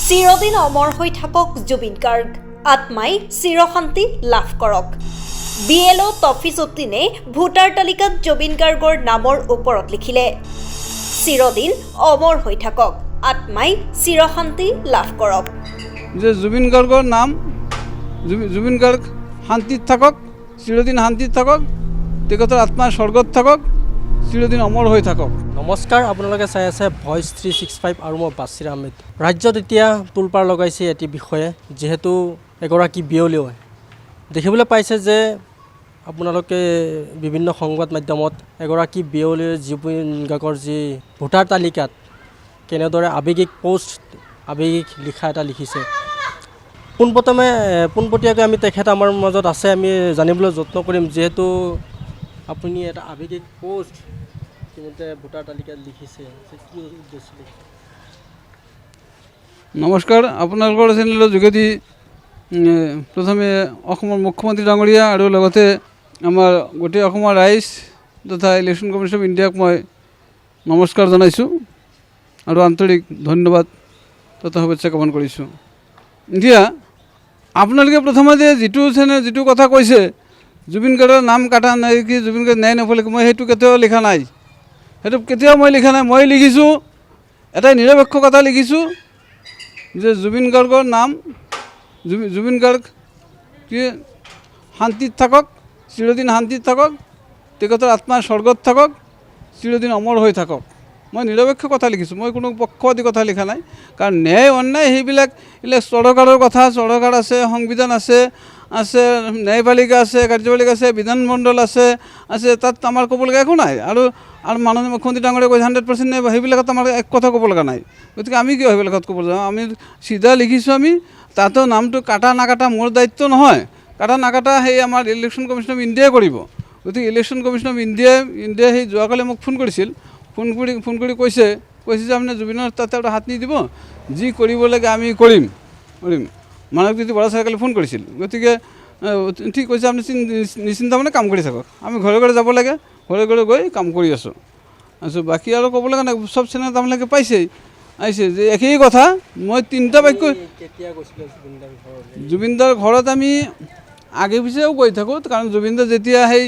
চিৰদিন অমৰ হৈ থাকক জুবিন গাৰ্গ, আত্মাই চিৰশান্তি লাভ কৰক। BLO তফিজউদ্দিনে ভোটাৰ তালিকাত জুবিন গাৰ্গৰ নামৰ ওপৰত লিখিলে, চিৰদিন অমৰ হৈ থাকক, আত্মাই চিৰশান্তি লাভ কৰক। যে জুবিন গাৰ্গৰ নাম, জুবিন গাৰ্গ শান্তিত থাকক, চিৰদিন শান্তিত থাকক, তেখেতৰ আত্মা স্বৰ্গত থাকক, চিৰদিন অমৰ হৈ থাকক। নমস্কাৰ, আপোনালোকে চাই আছে ভইচ 365 আৰু মই বাছিৰ আহমেদ। ৰাজ্যত এতিয়া তোলপাৰ লগাইছে এটি বিষয়ে, যিহেতু এগৰাকী বিয়লিও দেখিবলৈ পাইছে যে আপোনালোকে বিভিন্ন সংবাদ মাধ্যমত এগৰাকী বিয়লিৰ জুবিন গাৰ্গৰ যি ভোটাৰ তালিকাত কেনেদৰে আৱেগিক পোষ্ট, আৱেগিক লিখা এটা লিখিছে। পোনপটীয়াকৈ আমি তেখেত আমাৰ মাজত আছে, আমি জানিবলৈ যত্ন কৰিম, যিহেতু আপুনি এটা আৱেগিক পোষ্ট ইতিমধ্যে ভোটাৰ তালিকাত লিখিছে, কি উদ্দেশ্য লিখিছে? নমস্কাৰ, আপোনালোকৰ চেনেলৰ যোগেদি প্ৰথমে অসমৰ মুখ্যমন্ত্ৰী ডাঙৰীয়া আৰু লগতে আমাৰ গোটেই অসমৰ ৰাইজ তথা ইলেকশ্যন কমিশ্যন অফ ইণ্ডিয়াক মই নমস্কাৰ জনাইছোঁ আৰু আন্তৰিক ধন্যবাদ তথা শুভেচ্ছা জ্ঞাপন কৰিছোঁ। এতিয়া আপোনালোকে প্ৰথমতে যিটো কথা কৈছে, জুবিন গাৰ্গৰ নাম কাটা নাই কি, জুবিন গাৰ্গ ন্যায় নফলে, মই সেইটো কেতিয়াও লিখা নাই, সেইটো কেতিয়াও মই লিখা নাই। মই লিখিছোঁ এটাই নিৰপেক্ষ কথা লিখিছোঁ যে জুবিন গাৰ্গৰ নাম, জুবিন গাৰ্গ কি শান্তিত থাকক, চিৰদিন শান্তিত থাকক, তেখেতৰ আত্মা স্বৰ্গত থাকক, চিৰদিন অমৰ হৈ থাকক। মই নিৰপেক্ষ কথা লিখিছোঁ, মই কোনো পক্ষপাতী কথা লিখা নাই। কাৰণ ন্যায় অন্যায় সেইবিলাক চৰকাৰৰ কথা, চৰকাৰ আছে, সংবিধান আছে, ন্যায়পালিকা আছে, কাৰ্যপালিকা আছে, বিধানমণ্ডল আছে, তাত আমাৰ ক'বলগীয়া একো নাই। আৰু মাননীয় মুখ্যমন্ত্ৰী ডাঙৰীয়া কৈছে 100% ন্যায়, সেইবিলাকত আমাৰ এক কথা ক'ব লগা নাই। গতিকে আমি কিয় সেইবিলাকত ক'ব যাওঁ? আমি চিধা লিখিছোঁ। আমি তাতো নামটো কাটা নাকাটা মোৰ দায়িত্ব নহয়, কাটা নাকাটা সেই আমাৰ ইলেকশ্যন কমিশ্যন অফ ইণ্ডিয়াই কৰিব। গতিকে ইলেকশ্যন কমিশ্যন অফ ইণ্ডিয়াই সেই যোৱাকালি মোক ফোন কৰিছিল, ফোন কৰি কৈছে যে আপুনি জুবিনৰ তাতে এটা হাত নিদিব, যি কৰিব লাগে আমি কৰিম। মানৱজ্যোতি বৰা চাৰে কালি ফোন কৰিছিল। গতিকে ঠিক কৈছে, আপুনি নিশ্চিন্তমনে কাম কৰি থাকক, আমি ঘৰে ঘৰে যাব লাগে, ঘৰে ঘৰে গৈ কাম কৰি আছোঁ। বাকী আৰু ক'ব লগা নাই, চব চেনেলত আপোনালোকে পাইছেই, আহিছে যে একেই কথা। মই 3টা বাক্য, জুবিনদাৰ ঘৰত আমি আগে পিছেও গৈ থাকোঁ। কাৰণ জুবিনদা যেতিয়া সেই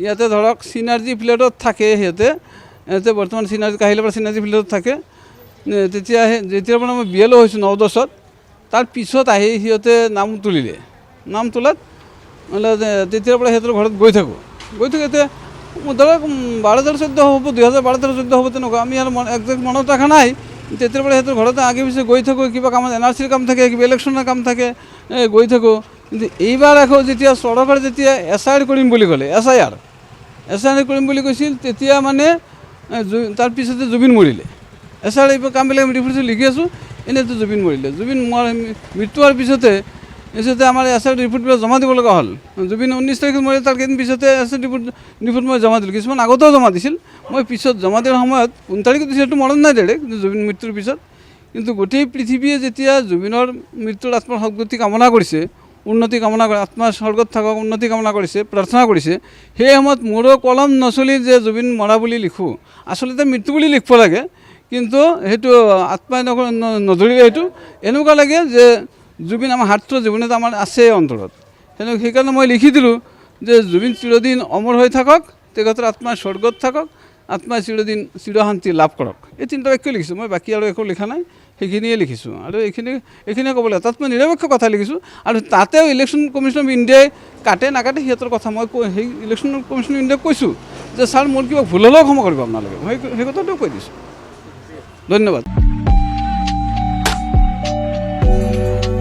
ইয়াতে ধৰক চিনাৰ্জী ফিল্ডত থাকে, সিহঁতে বৰ্তমান কাহিলৰ পৰা চিনাৰ্জী ফিল্ডত থাকে, যেতিয়াৰ পৰা মই BLO হৈছোঁ 9-10, তাৰ পিছত আহি সিহঁতে নাম তুলিলে। নাম তোলাত তেতিয়াৰ পৰা সিহঁতৰ ঘৰত গৈ থাকোঁ। এতিয়া ধৰক 12-14 হ'ব, 2012-13-14 হ'ব তেনেকুৱা, আমি আৰু একজেক্ট মনত ৰখা নাই। তেতিয়াৰ পৰা সিহঁতৰ ঘৰতে আগে পিছে গৈ থাকোঁ, কিবা কামত NRCৰ কাম থাকে, কিবা ইলেকশ্যনৰ কাম থাকে, গৈ থাকোঁ। কিন্তু এইবাৰ আকৌ যেতিয়া চৰকাৰে যেতিয়া SIR কৰিম বুলি ক'লে, SIR কৰিম বুলি কৈছিল, তেতিয়া মানে তাৰ পিছতে জুবিন মৰিলে। SIR এইবোৰ কামবিলাক আমি ৰিপৰ্ট লিখি আছোঁ, এনেইতো জুবিন মৰিলে। জুবিন মৃত্যু হোৱাৰ পিছতে আমাৰ SIR ৰিপৰ্টবিলাক জমা দিব লগা হ'ল। জুবিন 19 তাৰিখত মৰিলে, তাৰ কেইদিন পিছতে SIR ৰিপৰ্ট মই জমা দিলোঁ। কিছুমান আগতেও জমা দিছিল, মই পিছত জমা দিয়াৰ সময়ত 15 তাৰিখত দিছিল, সেইটো মনত নাই ডাইৰেক্ট, কিন্তু জুবিন মৃত্যুৰ পিছত। কিন্তু গোটেই পৃথিৱীয়ে যেতিয়া জুবিনৰ মৃত্যুৰ আত্মাৰ সদ্গতি কামনা কৰিছে, উন্নতি কামনা কৰে, আত্মা স্বৰ্গত থাকক, উন্নতি কামনা কৰিছে, প্ৰাৰ্থনা কৰিছে, সেই সময়ত মোৰো কলম নচলি যে জুবিন মৰা বুলি লিখোঁ। আচলতে মৃত্যু বুলি লিখিব লাগে, কিন্তু সেইটো আত্মাই নধৰিলে। সেইটো এনেকুৱা লাগে যে জুবিন আমাৰ হাৰ্টৰ জীৱনত আমাৰ আছে অন্তৰত। সেইকাৰণে মই লিখি দিলোঁ যে জুবিন চিৰদিন অমৰ হৈ থাকক, তেখেতৰ আত্মা স্বৰ্গত থাকক, আত্মাই চিৰদিন চিৰশান্তি লাভ কৰক। এই 3টা বাক্য লিখিছোঁ মই, বাকী আৰু একো লিখা নাই, সেইখিনিয়ে লিখিছোঁ। আৰু এইখিনিয়ে ক'ব লাগে, তাত মই নিৰপেক্ষ কথা লিখিছোঁ। আৰু তাতেও ইলেকশ্যন কমিশ্যন অফ ইণ্ডিয়াই কাটে নাকাটে সিহঁতৰ কথা মই সেই ইলেকশ্যন কমিশ্যন অফ ইণ্ডিয়াক কৈছোঁ যে ছাৰ মোৰ কিবা ভুল হ'লেও ক্ষমা কৰিব আপোনালোকে, মই সেই কথাটোও কৈ দিছোঁ। ধন্যবাদ।